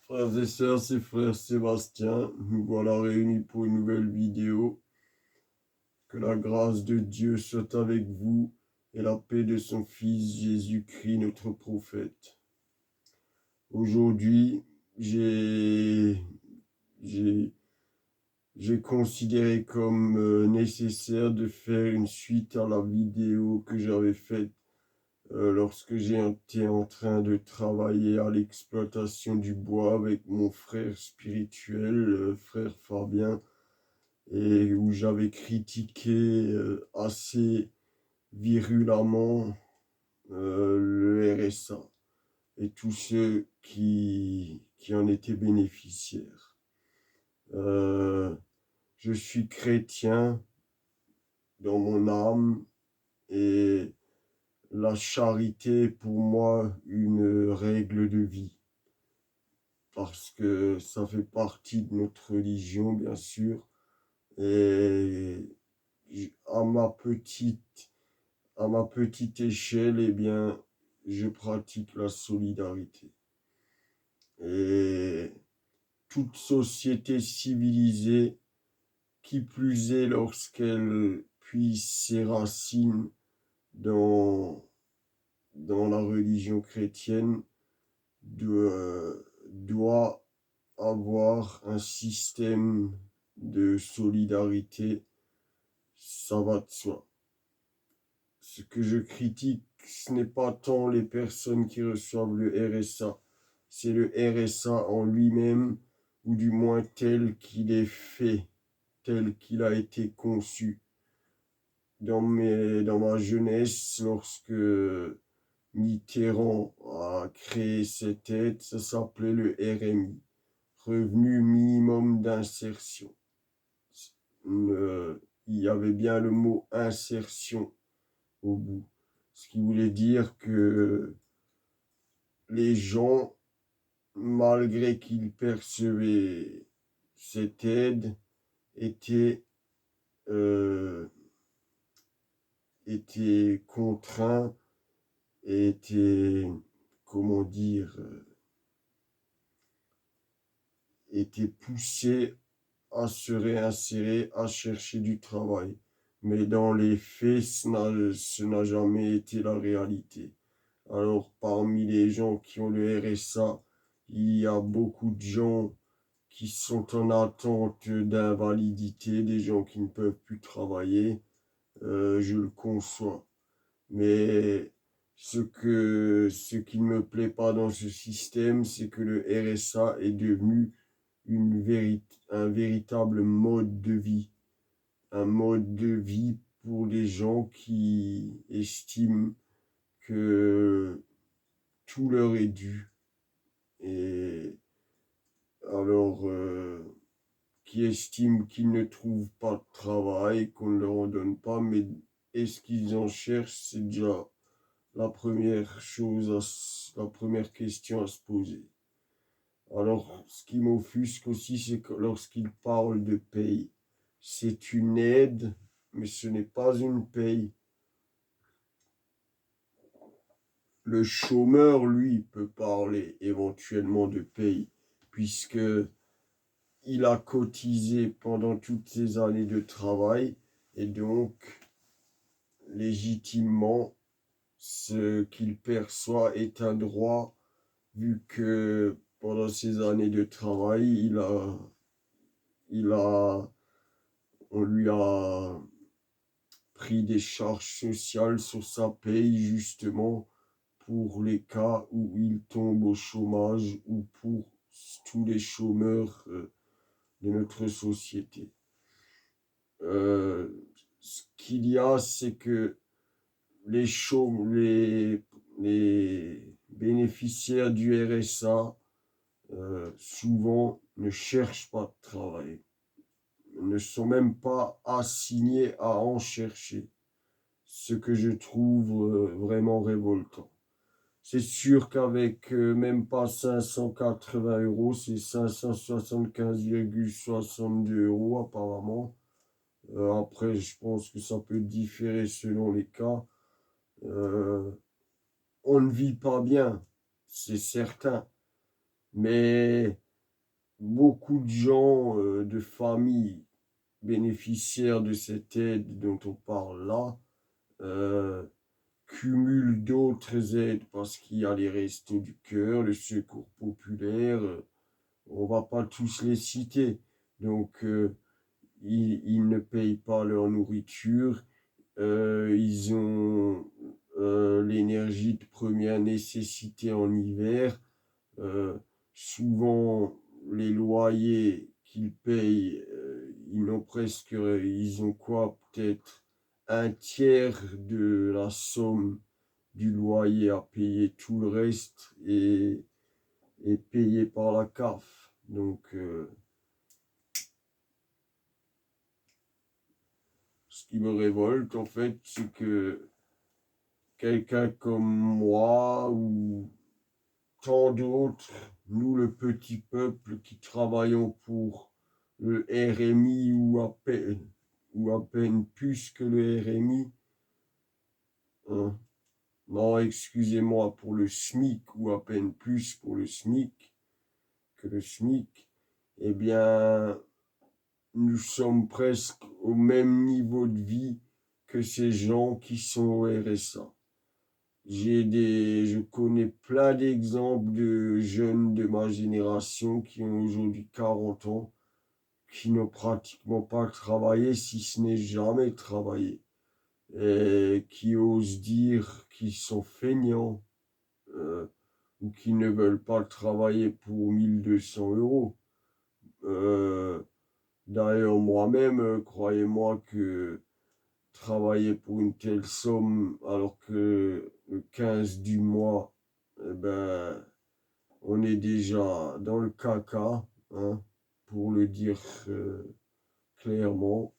Frères et sœurs, c'est frère Sébastien. Nous voilà réunis pour une nouvelle vidéo. Que la grâce de Dieu soit avec vous et la paix de son Fils Jésus-Christ, notre prophète. Aujourd'hui, j'ai considéré comme nécessaire de faire une suite à la vidéo que j'avais faite lorsque j'étais en train de travailler à l'exploitation du bois avec mon frère spirituel, frère Fabien, et où j'avais critiqué assez virulemment le RSA et tous ceux qui en étaient bénéficiaires. Je suis chrétien dans mon âme et la charité est pour moi une règle de vie parce que ça fait partie de notre religion, bien sûr, et à ma petite, à ma petite échelle, eh bien, je pratique la solidarité. Et toute société civilisée, qui plus est lorsqu'elle puise ses racines dans, dans la religion chrétienne, doit avoir un système de solidarité, ça va de soi. Ce que je critique, ce n'est pas tant les personnes qui reçoivent le RSA, c'est le RSA en lui-même, ou du moins tel qu'il est fait, tel qu'il a été conçu. Dans ma jeunesse, lorsque Mitterrand a créé cette aide, ça s'appelait le RMI, Revenu minimum d'insertion. Il y avait bien le mot insertion au bout. Ce qui voulait dire que les gens, malgré qu'ils percevaient cette aide, étaient, euh, étaient contraints, étaient, comment dire, étaient poussés à se réinsérer, à chercher du travail. Mais dans les faits, ce n'a jamais été la réalité. Alors, parmi les gens qui ont le RSA, il y a beaucoup de gens qui sont en attente d'invalidité, des gens qui ne peuvent plus travailler, je le conçois. Mais ce qui ne me plaît pas dans ce système, c'est que le RSA est devenu un véritable mode de vie. Un mode de vie pour les gens qui estiment que tout leur est dû. Et alors, qui estiment qu'ils ne trouvent pas de travail, qu'on ne leur en donne pas, mais est-ce qu'ils en cherchent? C'est déjà la première chose, la première question à se poser. Alors, ce qui m'offusque aussi, c'est que lorsqu'ils parlent de paye, c'est une aide, mais ce n'est pas une paye. Le chômeur, lui, peut parler éventuellement de paye, puisque il a cotisé pendant toutes ces années de travail, et donc, légitimement, ce qu'il perçoit est un droit, vu que pendant ces années de travail, il a, on lui a pris des charges sociales sur sa paye, justement, pour les cas où il tombe au chômage ou pour tous les chômeurs de notre société. Ce qu'il y a, c'est que les bénéficiaires du RSA souvent ne cherchent pas de travail, ne sont même pas assignés à en chercher, ce que je trouve vraiment révoltant. C'est sûr qu'avec même pas 580 euros, c'est 575,62 euros apparemment. Après, je pense que ça peut différer selon les cas. On ne vit pas bien, c'est certain. Mais beaucoup de gens, de familles bénéficiaires de cette aide dont on parle là, euh, cumulent d'autres aides parce qu'il y a les Restos du Cœur, le Secours populaire, on va pas tous les citer. Donc, ils ne payent pas leur nourriture, ils ont l'énergie de première nécessité en hiver. Euh, Souvent, les loyers qu'ils payent, ils ont quoi, peut-être un tiers de la somme du loyer à payer, tout le reste est payé par la CAF. Donc, ce qui me révolte, en fait, c'est que quelqu'un comme moi ou tant d'autres, nous le petit peuple qui travaillons pour le RMI ou à peine plus que le RMI, hein, non, excusez-moi, pour le SMIC ou à peine plus pour le SMIC que le SMIC, eh bien, nous sommes presque au même niveau de vie que ces gens qui sont au RSA. Je connais plein d'exemples de jeunes de ma génération qui ont aujourd'hui 40 ans, qui n'ont pratiquement pas travaillé, si ce n'est jamais travaillé, et qui osent dire qu'ils sont feignants, euh, ou qui ne veulent pas travailler pour 1 200 euros. Euh, D'ailleurs, moi-même, croyez-moi que travailler pour une telle somme alors que le 15 du mois, eh ben, on est déjà dans le caca, hein, pour le dire clairement.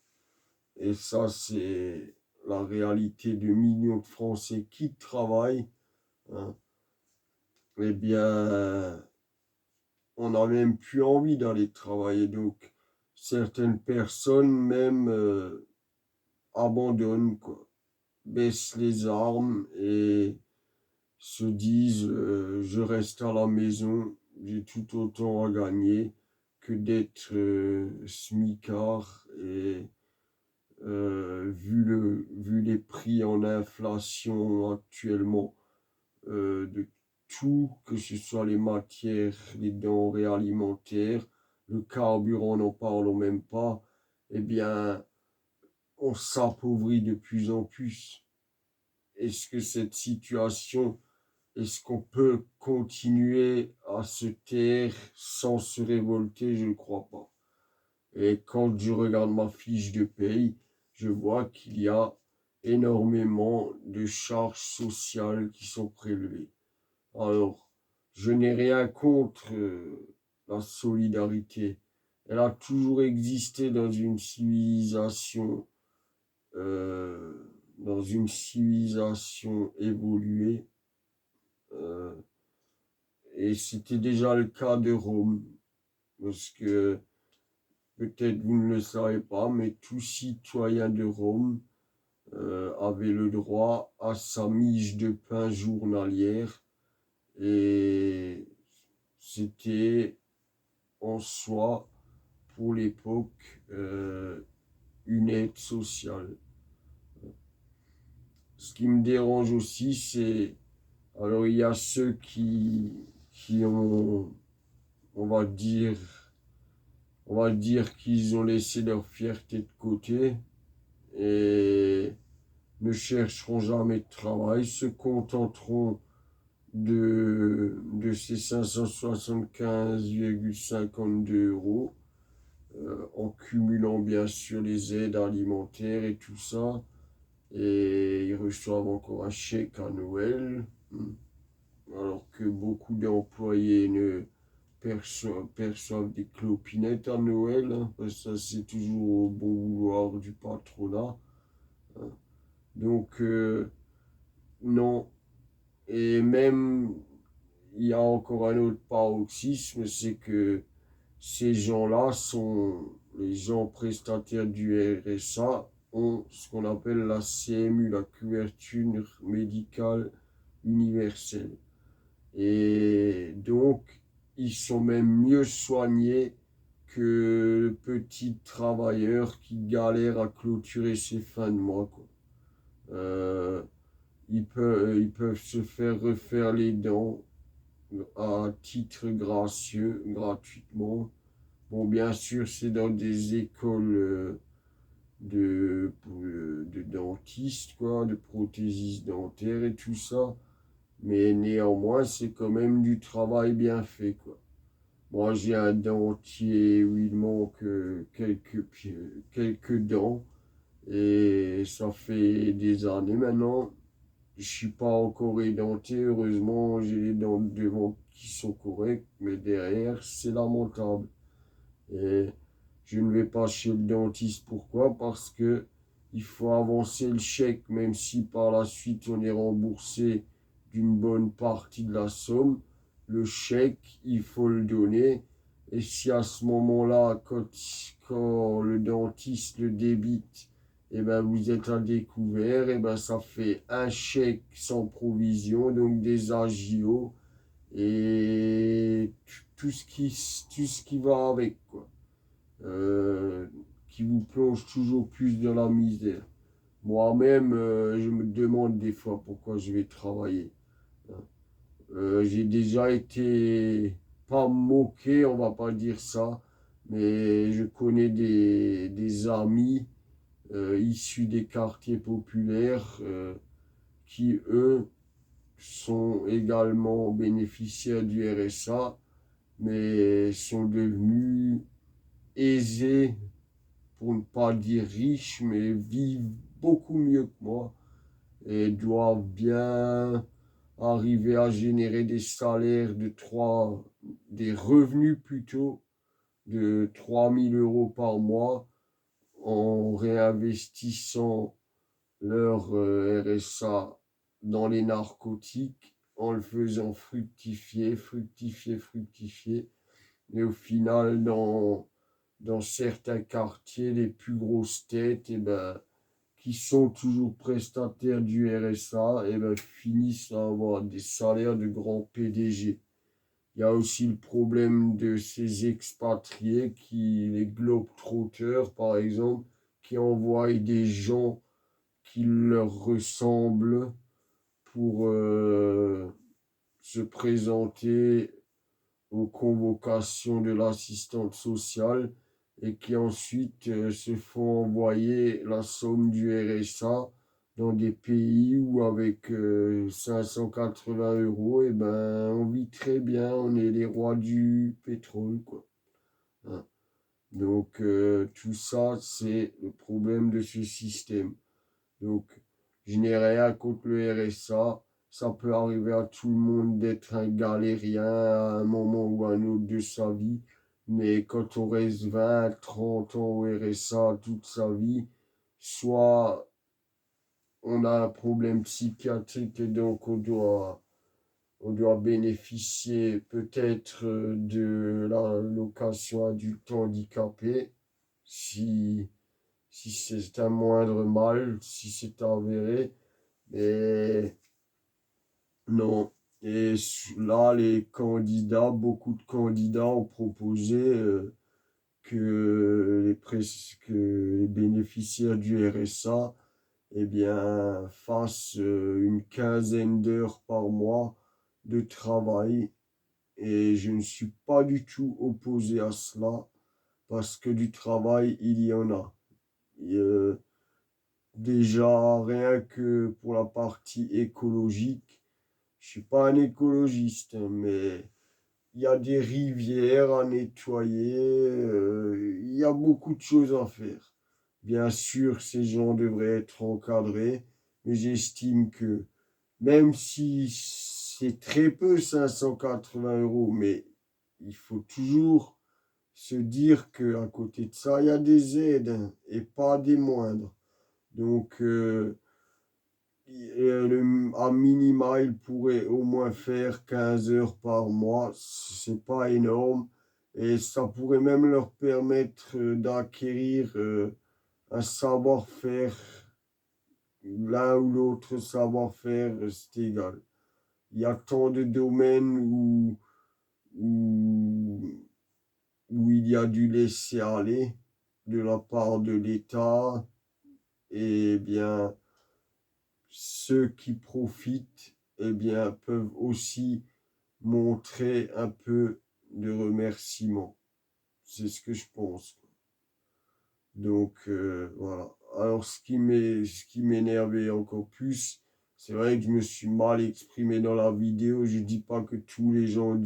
Et ça, c'est la réalité de millions de Français qui travaillent, hein. Eh bien, on n'a même plus envie d'aller travailler. Donc, certaines personnes même abandonnent, quoi, baissent les armes et se disent je reste à la maison, j'ai tout autant à gagner que d'être smicard et vu les prix en inflation actuellement de tout, que ce soit les matières, les denrées alimentaires, le carburant, n'en parlons même pas, eh bien, on s'appauvrit de plus en plus. Est-ce que cette situation, est-ce qu'on peut continuer à se taire sans se révolter? Je ne crois pas. Et quand je regarde ma fiche de paye, je vois qu'il y a énormément de charges sociales qui sont prélevées. Alors, je n'ai rien contre la solidarité. Elle a toujours existé euh, dans une civilisation évoluée. euh, et c'était déjà le cas de Rome, parce que peut-être vous ne le savez pas, mais tout citoyen de Rome avait le droit à sa miche de pain journalière, et c'était en soi, pour l'époque, une aide sociale. Ce qui me dérange aussi, c'est, alors il y a ceux qui ont, on va dire, qu'ils ont laissé leur fierté de côté et ne chercheront jamais de travail, se contenteront de ces 575,52 € en cumulant bien sûr les aides alimentaires et tout ça. Et ils reçoivent encore un chèque à Noël, alors que beaucoup d'employés ne perçoivent des clopinettes à Noël, hein, parce que ça c'est toujours au bon vouloir du patronat, hein. Donc non, et même il y a encore un autre paroxysme, c'est que ces gens-là sont les gens prestataires du RSA, ont ce qu'on appelle la CMU, la couverture médicale universelle. Et donc, ils sont même mieux soignés que le petit travailleur qui galère à clôturer ses fins de mois, quoi. Euh, ils peuvent se faire refaire les dents à titre gracieux, gratuitement. Bon, bien sûr, c'est dans des écoles de dentistes, quoi, de prothésistes dentaires et tout ça. Mais néanmoins, c'est quand même du travail bien fait, quoi. Moi, j'ai un dentier où il manque quelques dents. Et ça fait des années maintenant. Je suis pas encore édenté. Heureusement, j'ai les dents de devant qui sont correctes. Mais derrière, c'est lamentable. Et je ne vais pas chez le dentiste. Pourquoi? Parce que il faut avancer le chèque, même si par la suite on est remboursé d'une bonne partie de la somme. Le chèque, il faut le donner. Et si à ce moment-là, quand le dentiste le débite, et ben vous êtes à découvert, et ben ça fait un chèque sans provision, donc des agios et tout ce qui va avec, quoi. Euh, qui vous plonge toujours plus dans la misère. Moi-même, je me demande des fois pourquoi je vais travailler. J'ai déjà été, pas moqué, on va pas dire ça, mais je connais des amis issus des quartiers populaires qui, eux, sont également bénéficiaires du RSA, mais sont devenus aisés, pour ne pas dire riches, mais vivent beaucoup mieux que moi et doivent bien arriver à générer des salaires des revenus plutôt de 3 000 € par mois en réinvestissant leur RSA dans les narcotiques, en le faisant fructifier, fructifier, fructifier. Et au final, dans certains quartiers, les plus grosses têtes, qui sont toujours prestataires du RSA, finissent à avoir des salaires de grands PDG. Il y a aussi le problème de ces expatriés, les globetrotters par exemple, qui envoient des gens qui leur ressemblent pour se présenter aux convocations de l'assistante sociale et qui ensuite se font envoyer la somme du RSA dans des pays où avec 580 €, on vit très bien, on est les rois du pétrole, quoi. Hein. Donc tout ça, c'est le problème de ce système. Donc, je n'ai rien contre le RSA. Ça peut arriver à tout le monde d'être un galérien à un moment ou à un autre de sa vie. Mais quand on reste 20, 30 ans au RSA toute sa vie, soit on a un problème psychiatrique et donc on doit bénéficier peut-être de l'allocation adulte handicapé si, si c'est un moindre mal, si c'est avéré. Et non. Et là, beaucoup de candidats ont proposé que les bénéficiaires du RSA fassent une quinzaine d'heures par mois de travail. Et je ne suis pas du tout opposé à cela parce que du travail, il y en a. Et, déjà, rien que pour la partie écologique, je suis pas un écologiste, hein, mais il y a des rivières à nettoyer, il y a beaucoup de choses à faire. Bien sûr, ces gens devraient être encadrés, mais j'estime que même si c'est très peu, 580 €, mais il faut toujours se dire qu'à côté de ça, il y a des aides, hein, et pas des moindres. Donc, à minima, ils pourraient au moins faire 15 heures par mois. C'est pas énorme. Et ça pourrait même leur permettre d'acquérir un savoir-faire. L'un ou l'autre savoir-faire, c'est égal. Il y a tant de domaines où, où il y a du laisser-aller de la part de l'État, eh bien, ceux qui profitent, eh bien, peuvent aussi montrer un peu de remerciement. C'est ce que je pense. Donc, voilà. Alors, ce qui m'énervait encore plus, c'est vrai que je me suis mal exprimé dans la vidéo. Je dis pas que tous les gens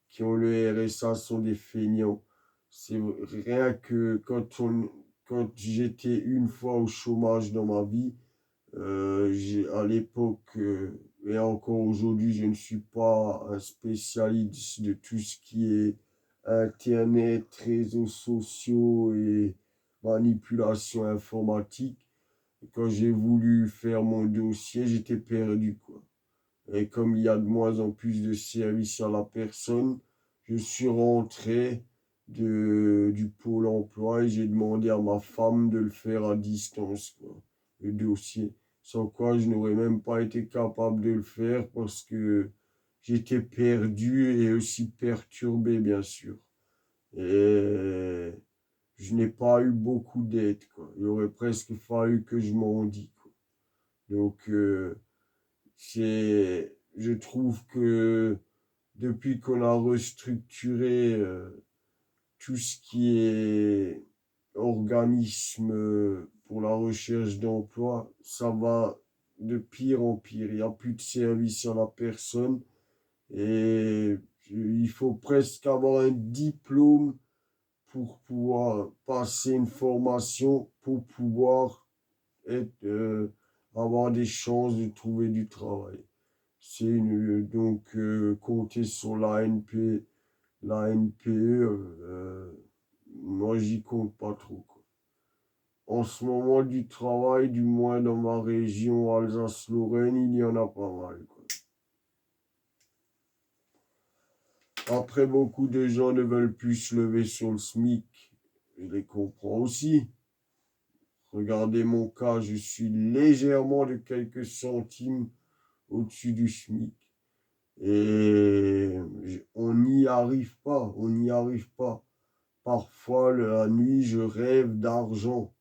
qui ont le RSA sont des feignants. C'est rien que quand j'étais une fois au chômage dans ma vie, à l'époque, et encore aujourd'hui, je ne suis pas un spécialiste de tout ce qui est Internet, réseaux sociaux et manipulation informatique. Quand j'ai voulu faire mon dossier, j'étais perdu, quoi. Et comme il y a de moins en plus de services à la personne, je suis rentré du pôle emploi et j'ai demandé à ma femme de le faire à distance, quoi, le dossier. Sans quoi je n'aurais même pas été capable de le faire parce que j'étais perdu et aussi perturbé, bien sûr. Et je n'ai pas eu beaucoup d'aide, quoi. Il aurait presque fallu que je m'en dise, quoi. Donc, je trouve que depuis qu'on a restructuré tout ce qui est organisme pour la recherche d'emploi, ça va de pire en pire. Il n'y a plus de service à la personne et il faut presque avoir un diplôme pour pouvoir passer une formation, pour pouvoir avoir des chances de trouver du travail. Donc compter sur la NPE, moi j'y compte pas trop, quoi. En ce moment du travail, du moins dans ma région Alsace-Lorraine, il y en a pas mal, quoi. Après, beaucoup de gens ne veulent plus se lever sur le SMIC. Je les comprends aussi. Regardez mon cas, je suis légèrement de quelques centimes au-dessus du SMIC. Et on n'y arrive pas, on n'y arrive pas. Parfois, la nuit, je rêve d'argent.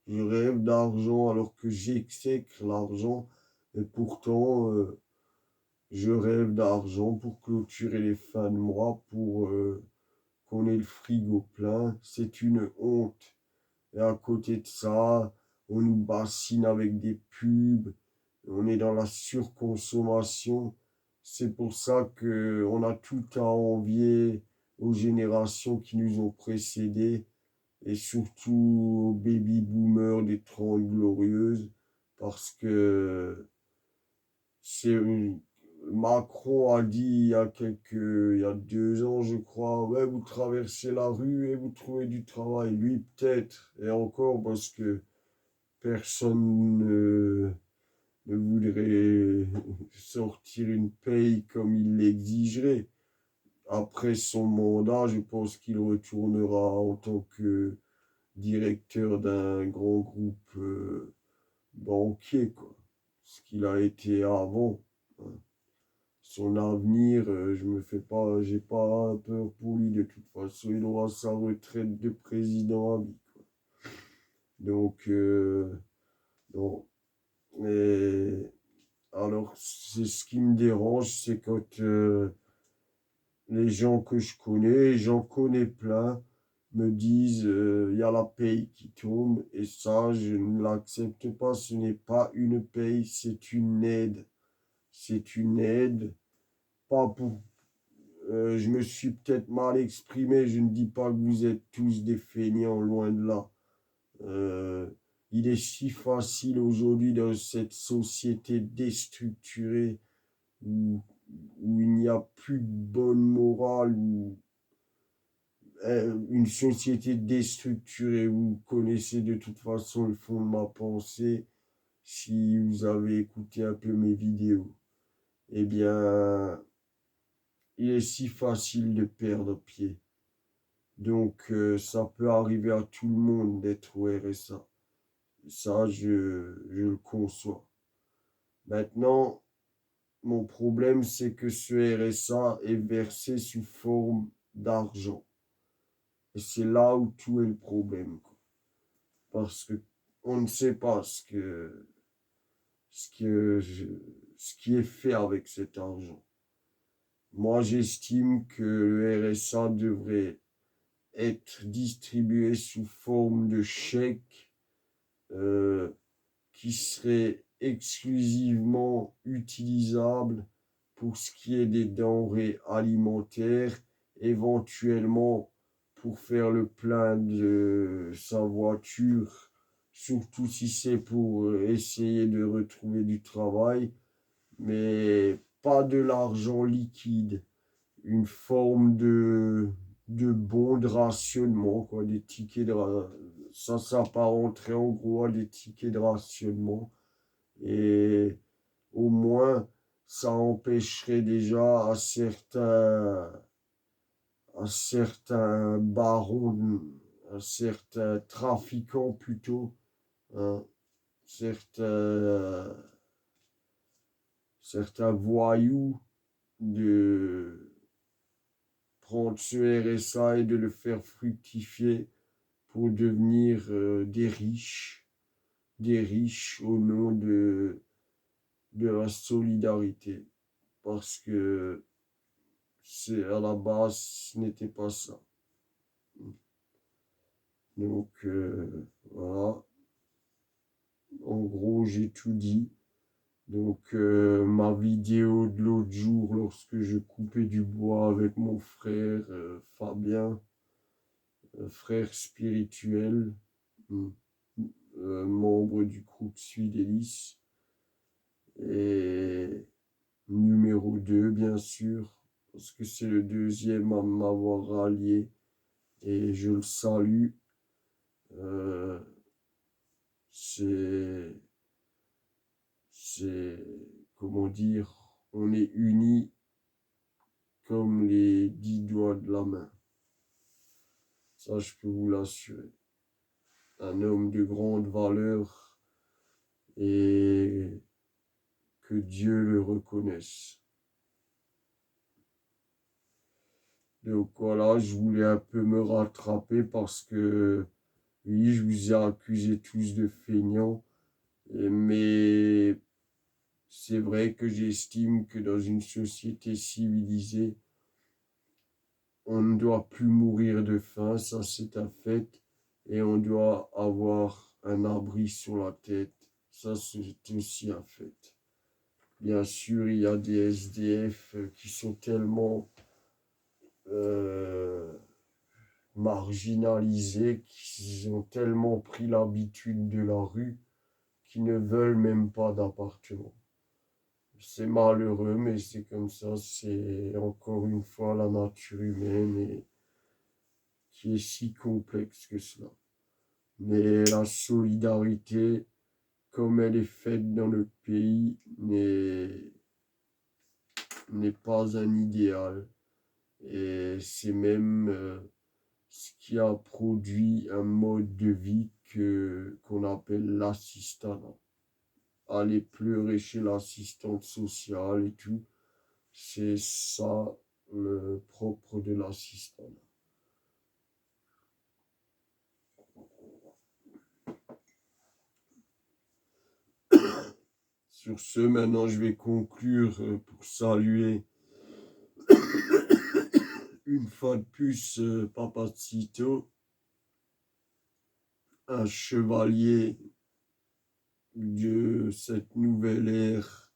Je rêve d'argent alors que j'exècre l'argent. Et pourtant, je rêve d'argent pour clôturer les fins de mois, pour qu'on ait le frigo plein. C'est une honte. Et à côté de ça, on nous bassine avec des pubs. On est dans la surconsommation. C'est pour ça qu'on a tout à envier aux générations qui nous ont précédés et surtout aux baby boomers des 30 glorieuses parce que c'est Macron a dit il y a 2 ans, je crois, ouais, vous traversez la rue et vous trouvez du travail. Lui, peut-être, et encore parce que personne ne voudrait sortir une paye comme il l'exigerait. Après son mandat, je pense qu'il retournera en tant que directeur d'un grand groupe banquier, quoi. Ce qu'il a été avant, hein. Son avenir, je me fais pas, j'ai pas peur pour lui de toute façon. Il aura sa retraite de président à vie, quoi. Donc, non. Et alors, c'est ce qui me dérange, c'est quand les gens que je connais, j'en connais plein, me disent il y a la paye qui tombe et ça, je ne l'accepte pas. Ce n'est pas une paye, c'est une aide. C'est une aide, pas pour. Je me suis peut-être mal exprimé, je ne dis pas que vous êtes tous des feignants, loin de là. Euh, il est si facile aujourd'hui dans cette société déstructurée où, où il n'y a plus de bonne morale, où une société déstructurée, vous connaissez de toute façon le fond de ma pensée si vous avez écouté un peu mes vidéos. Eh bien, il est si facile de perdre pied. Donc, ça peut arriver à tout le monde d'être au RSA. Ça, je le conçois. Maintenant, Mon problème, c'est que ce RSA est versé sous forme d'argent. Et c'est là où tout est le problème, quoi. Parce que on ne sait pas ce que ce qui est fait avec cet argent. Moi, j'estime que le RSA devrait être distribué sous forme de chèque euh, qui serait exclusivement utilisable pour ce qui est des denrées alimentaires, éventuellement pour faire le plein de sa voiture, surtout si c'est pour essayer de retrouver du travail, mais pas de l'argent liquide, une forme de bon de rationnement, quoi, des tickets ça s'apparenterait en gros à des tickets de rationnement. Et au moins, ça empêcherait déjà à certains barons, à certains trafiquants plutôt, hein, certains, certains voyous de prendre ce RSA et de le faire fructifier pour devenir des riches au nom de la solidarité. Parce que c'est à la base, ce n'était pas ça. Donc voilà, en gros, j'ai tout dit. Donc ma vidéo de l'autre jour, lorsque je coupais du bois avec mon frère Fabien, frère spirituel, membre du groupe Suidélis, et numéro 2 bien sûr, parce que c'est le deuxième à m'avoir rallié, et je le salue. Euh, c'est, c'est, comment dire, on est unis comme les 10 doigts de la main. Ça, je peux vous l'assurer. Un homme de grande valeur et que Dieu le reconnaisse. Donc voilà, je voulais un peu me rattraper parce que, oui, je vous ai accusé tous de feignants, mais c'est vrai que j'estime que dans une société civilisée, on ne doit plus mourir de faim, ça c'est un fait, et on doit avoir un abri sur la tête, ça c'est aussi un fait. Bien sûr, il y a des SDF qui sont tellement euh, marginalisés, qui ont tellement pris l'habitude de la rue, qu'ils ne veulent même pas d'appartement. C'est malheureux, mais c'est comme ça, c'est encore une fois la nature humaine et qui est si complexe que cela. Mais la solidarité, comme elle est faite dans le pays, n'est pas un idéal. Et c'est même ce qui a produit un mode de vie qu'on appelle l'assistanat. Aller pleurer chez l'assistante sociale et tout, c'est ça le propre de l'assistanat. Sur ce, maintenant, je vais conclure pour saluer une fois de plus Papacito, un chevalier de cette nouvelle ère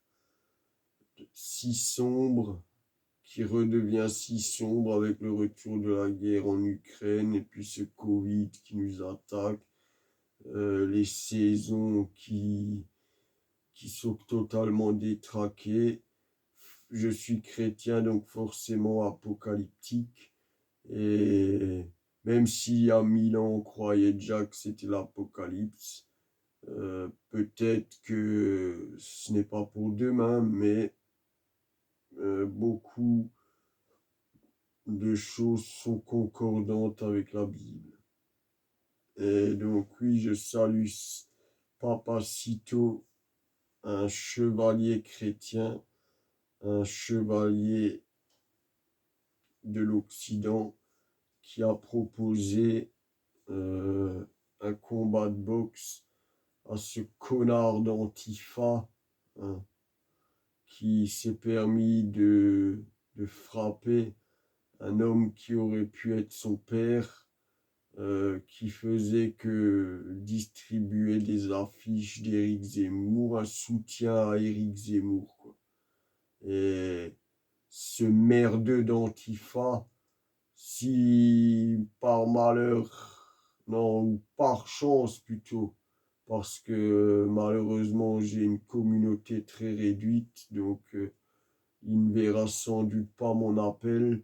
si sombre, qui redevient si sombre avec le retour de la guerre en Ukraine et puis ce Covid qui nous attaque, les saisons qui sont totalement détraquées. Je suis chrétien, donc forcément apocalyptique. Et même s'il y a 1000 ans, on croyait déjà que c'était l'apocalypse, peut-être que ce n'est pas pour demain, mais beaucoup de choses sont concordantes avec la Bible. Et donc oui, je salue Papacito, un chevalier chrétien un chevalier de l'Occident qui a proposé un combat de boxe à ce connard d'Antifa, hein, qui s'est permis de frapper un homme qui aurait pu être son père, qui faisait que distribuer des affiches d'Éric Zemmour, un soutien à Éric Zemmour, quoi. Et ce merdeux d'Antifa, si par malheur, non, ou par chance plutôt, parce que malheureusement j'ai une communauté très réduite, donc il ne verra sans doute pas mon appel.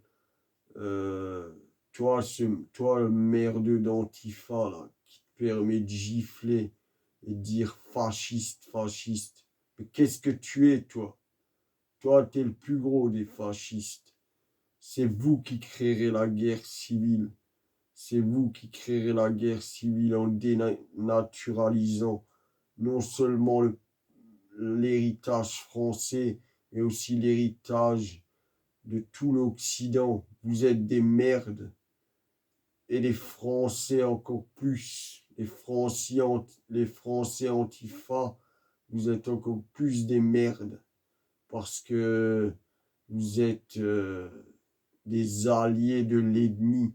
Euh, toi, le merdeux d'Antifa, là, qui te permet de gifler et de dire fasciste, fasciste. Mais qu'est-ce que tu es, toi? Toi, t'es le plus gros des fascistes. C'est vous qui créerez la guerre civile. C'est vous qui créerez la guerre civile en dénaturalisant non seulement l'héritage français, mais aussi l'héritage de tout l'Occident. Vous êtes des merdes. Et les Français encore plus. Les Français antifa, vous êtes encore plus des merdes. Parce que vous êtes des alliés de l'ennemi,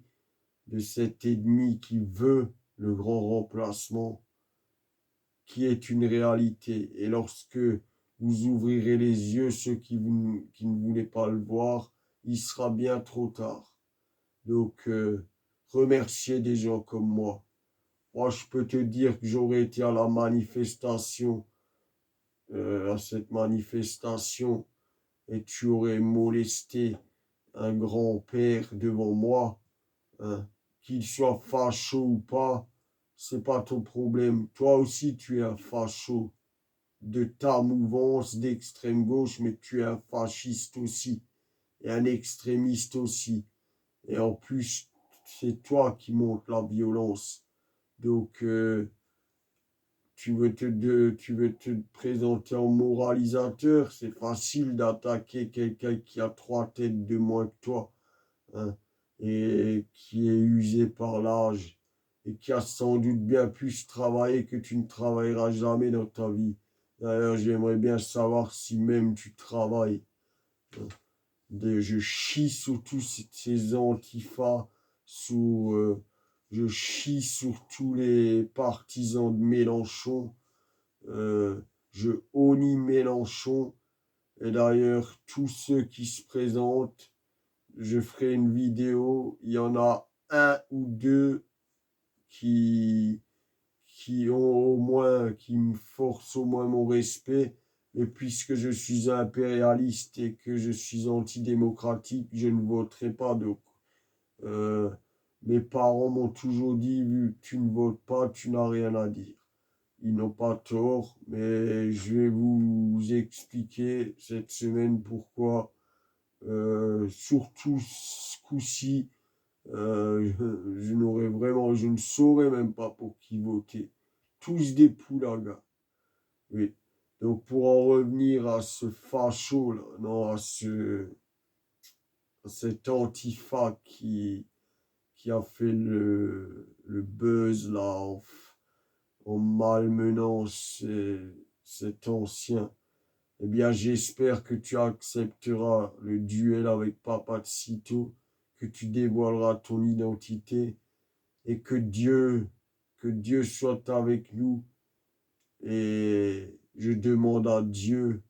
de cet ennemi qui veut le grand remplacement, qui est une réalité. Et lorsque vous ouvrirez les yeux, ceux qui ne voulaient pas le voir, il sera bien trop tard. Donc, remerciez des gens comme moi. Moi, je peux te dire que j'aurais été à la manifestation, à cette manifestation, et tu aurais molesté un grand-père devant moi, hein, qu'il soit facho ou pas, c'est pas ton problème. Toi aussi, tu es un facho de ta mouvance d'extrême gauche, mais tu es un fasciste aussi, et un extrémiste aussi. Et en plus, c'est toi qui montes la violence. Donc, tu veux te présenter en moralisateur, c'est facile d'attaquer quelqu'un qui a 3 têtes de moins que toi, hein, et qui est usé par l'âge, et qui a sans doute bien plus travaillé que tu ne travailleras jamais dans ta vie. D'ailleurs, j'aimerais bien savoir si même tu travailles. Hein. Je chie sur tous ces antifas, je chie sur tous les partisans de Mélenchon, je honnie Mélenchon, et d'ailleurs, tous ceux qui se présentent, je ferai une vidéo, il y en a un ou deux qui, qui me forcent au moins mon respect. Et puisque je suis impérialiste et que je suis antidémocratique, je ne voterai pas. Donc, euh, mes parents m'ont toujours dit, vu que tu ne votes pas, tu n'as rien à dire. Ils n'ont pas tort, mais je vais vous expliquer cette semaine pourquoi, surtout ce coup-ci, je ne saurais même pas pour qui voter. Tous des poulagas. Oui. Donc pour en revenir à ce facho là, non, à cet antifa qui a fait le buzz là en malmenant cet ancien, eh bien j'espère que tu accepteras le duel avec Papa Cito, que tu dévoileras ton identité et que Dieu soit avec nous. Et je demande à Dieu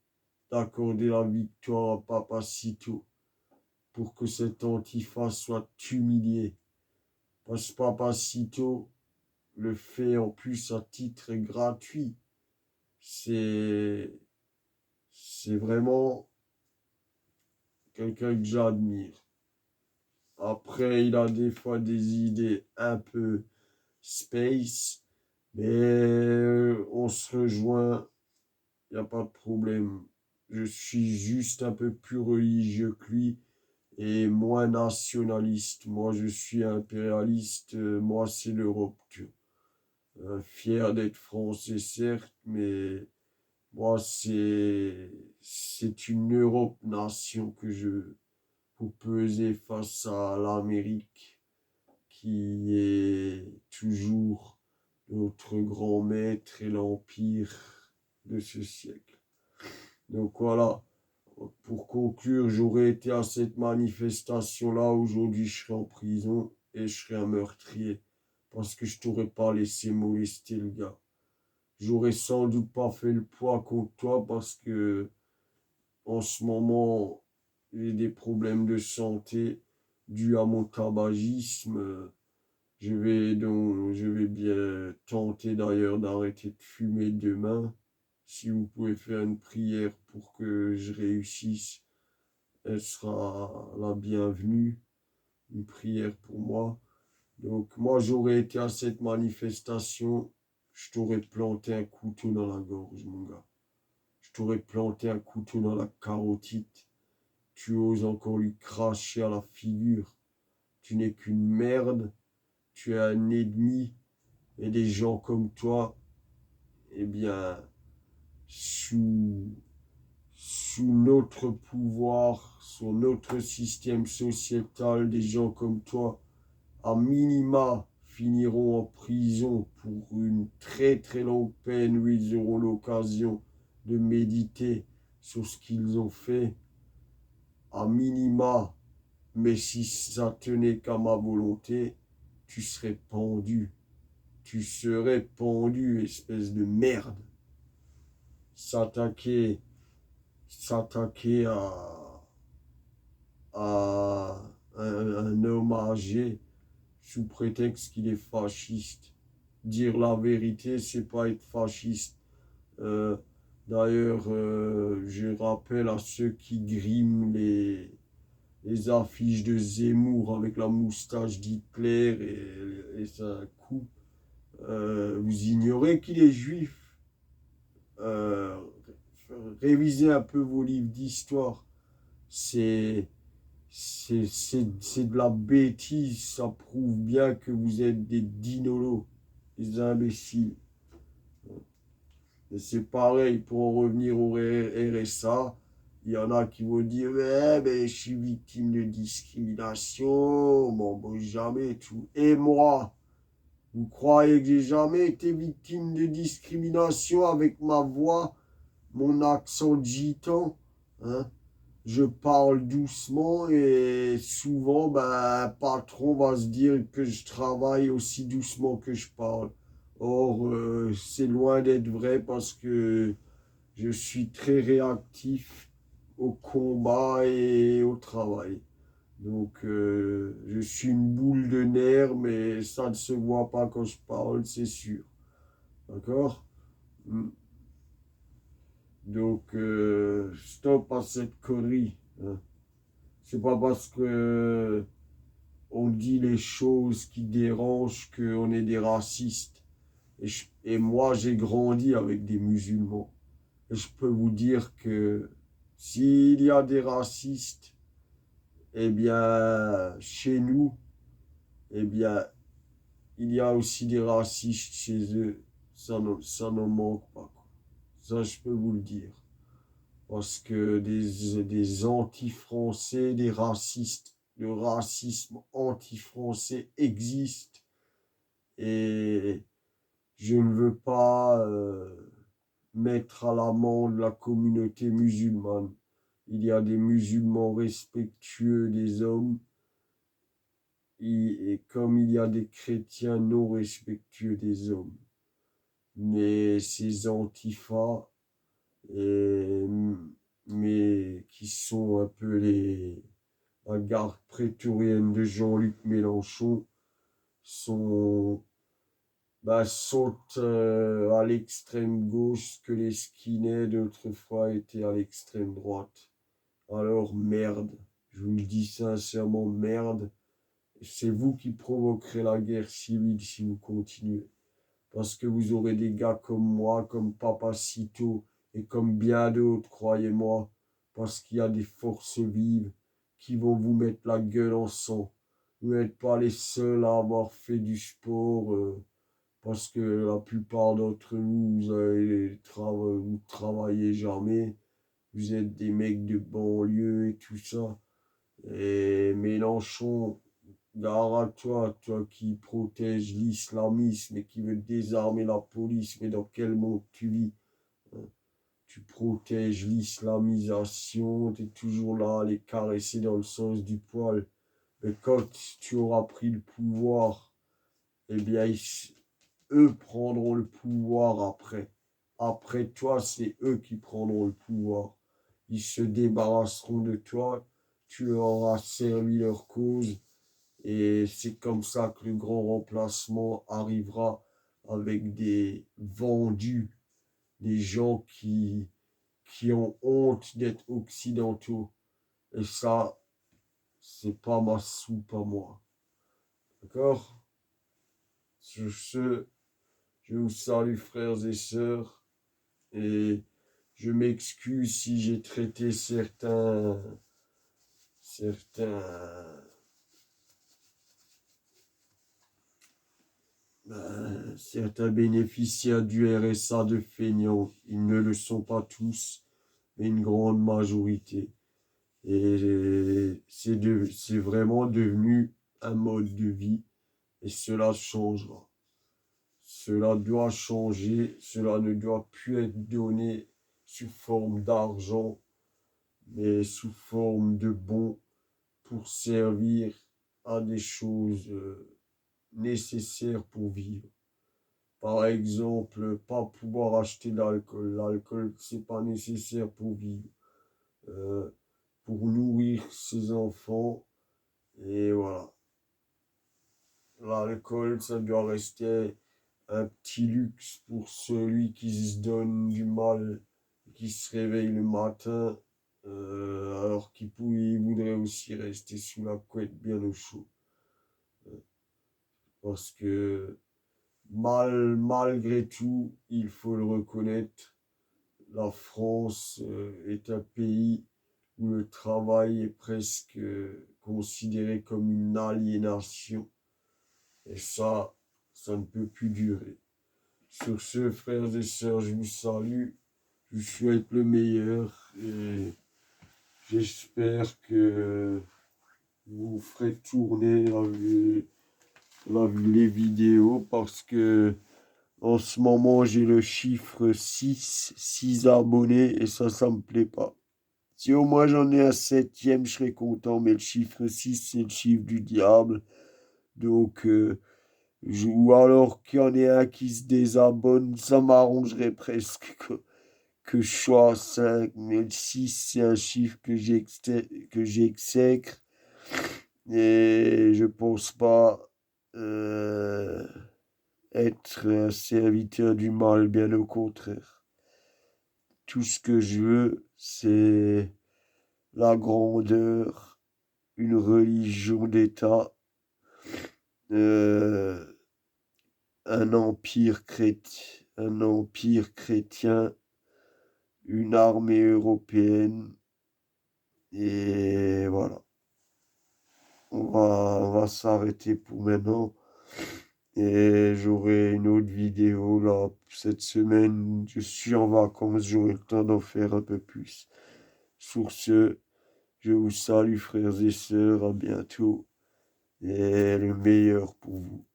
d'accorder la victoire à Papacito pour que cet antifa soit humilié. Parce que Papacito le fait en plus à titre gratuit. C'est, c'est vraiment quelqu'un que j'admire. Après, il a des fois des idées un peu space, mais on se rejoint, il n'y a pas de problème. Je suis juste un peu plus religieux que lui et moins nationaliste. Moi, je suis impérialiste. Moi, c'est l'Europe. Fier d'être français, certes, mais moi, c'est une Europe-nation que je veux pour peser face à l'Amérique qui est toujours notre grand maître et l'empire de ce siècle. Donc voilà, pour conclure, j'aurais été à cette manifestation-là, aujourd'hui je serais en prison et je serais un meurtrier parce que je t'aurais pas laissé molester le gars. J'aurais sans doute pas fait le poids contre toi parce que en ce moment, j'ai des problèmes de santé dus à mon tabagisme. Je vais bien tenter d'ailleurs d'arrêter de fumer demain. Si vous pouvez faire une prière pour que je réussisse, elle sera la bienvenue. Une prière pour moi. Donc moi, j'aurais été à cette manifestation, je t'aurais planté un couteau dans la gorge, mon gars. Je t'aurais planté un couteau dans la carotide. Tu oses encore lui cracher à la figure. Tu n'es qu'une merde. Tu es un ennemi. Et des gens comme toi, eh bien, sous notre pouvoir, sous notre système sociétal, des gens comme toi, à minima, finiront en prison pour une très très longue peine où ils auront l'occasion de méditer sur ce qu'ils ont fait. À minima, mais si ça tenait qu'à ma volonté, tu serais pendu. Tu serais pendu, espèce de merde. S'attaquer, s'attaquer à un homme âgé sous prétexte qu'il est fasciste. Dire la vérité, c'est pas être fasciste. Euh, D'ailleurs, je rappelle à ceux qui griment les affiches de Zemmour avec la moustache d'Hitler et sa coupe. Vous ignorez qu'il est juif. Euh, Révisez un peu vos livres d'histoire. C'est de la bêtise. Ça prouve bien que vous êtes des dinolos, des imbéciles. Et c'est pareil, pour en revenir au RSA, il y en a qui vont dire ouais, mais je suis victime de discrimination, bon, jamais tout. Et moi, vous croyez que j'ai jamais été victime de discrimination avec ma voix, mon accent gitan, hein? Je parle doucement et souvent, ben, un patron va se dire que je travaille aussi doucement que je parle. Or, c'est loin d'être vrai parce que je suis très réactif au combat et au travail. Donc, je suis une boule de nerfs, mais ça ne se voit pas quand je parle, c'est sûr. D'accord? Mm. Donc, stop à cette connerie, hein. C'est pas parce que on dit les choses qui dérangent qu'on est des racistes. Et moi, j'ai grandi avec des musulmans. Et je peux vous dire que s'il y a des racistes, eh bien, chez nous, eh bien, il y a aussi des racistes chez eux. Ça n'en manque pas, quoi. Ça, je peux vous le dire. Parce que des anti-français, des racistes, le racisme anti-français existe. Et je ne veux pas mettre à l'amende la communauté musulmane. Il y a des musulmans respectueux des hommes et comme il y a des chrétiens non respectueux des hommes. Mais ces antifas, et, mais qui sont un peu la garde prétorienne de Jean-Luc Mélenchon, sont, sont à l'extrême gauche que les skinheads autrefois étaient à l'extrême droite. Alors merde, je vous le dis sincèrement, merde, c'est vous qui provoquerez la guerre civile si vous continuez. Parce que vous aurez des gars comme moi, comme Papacito et comme bien d'autres, croyez-moi, parce qu'il y a des forces vives qui vont vous mettre la gueule en sang. Vous n'êtes pas les seuls à avoir fait du sport, parce que la plupart d'entre vous, vous travaillez jamais. vous êtes des mecs de banlieue et tout ça. Et Mélenchon, gare à toi, toi qui protège l'islamisme et qui veut désarmer la police, mais dans quel monde tu vis? Hein? Tu protèges l'islamisation, tu es toujours là à les caresser dans le sens du poil. Mais quand tu auras pris le pouvoir, eh bien, eux prendront le pouvoir après. Après toi, c'est eux qui prendront le pouvoir. Ils se débarrasseront de toi, tu leur auras servi leur cause, et c'est comme ça que le grand remplacement arrivera avec des vendus, des gens qui ont honte d'être occidentaux. Et ça, c'est pas ma soupe à moi. D'accord? Sur ce, je vous salue frères et sœurs, et je m'excuse si j'ai traité certains, certains bénéficiaires du RSA de feignants. Ils ne le sont pas tous, mais une grande majorité. Et c'est vraiment devenu un mode de vie, et cela changera. Cela doit changer, cela ne doit plus être donné sous forme d'argent, mais sous forme de bons pour servir à des choses nécessaires pour vivre. Par exemple, pas pouvoir acheter d'alcool. L'alcool, c'est pas nécessaire pour vivre. Euh, pour nourrir ses enfants, et voilà. L'alcool, ça doit rester un petit luxe pour celui qui se donne du mal, qui se réveille le matin, alors il voudrait aussi rester sous la couette bien au chaud. Parce que malgré tout, il faut le reconnaître, la France est un pays où le travail est presque considéré comme une aliénation. Et ça ne peut plus durer. Sur ce, frères et sœurs, je vous salue, je vous souhaite le meilleur, et j'espère que vous ferez tourner les vidéos, parce que en ce moment j'ai le chiffre 6 abonnés, et ça me plaît pas. Si au moins j'en ai un septième, je serais content, mais le chiffre 6 c'est le chiffre du diable. Donc, ou alors qu'il y en ait un qui se désabonne, ça m'arrangerait presque que je sois à 5, mais le 6 c'est un chiffre que j'exècre, et je pense pas euh, être un serviteur du mal, bien au contraire. Tout ce que je veux, c'est la grandeur, une religion d'État, euh, un empire chrétien, une armée européenne, et voilà. On va s'arrêter pour maintenant, et j'aurai une autre vidéo là cette semaine. Je suis en vacances, j'aurai le temps d'en faire un peu plus. Sur ce, je vous salue frères et sœurs, à bientôt, et le meilleur pour vous.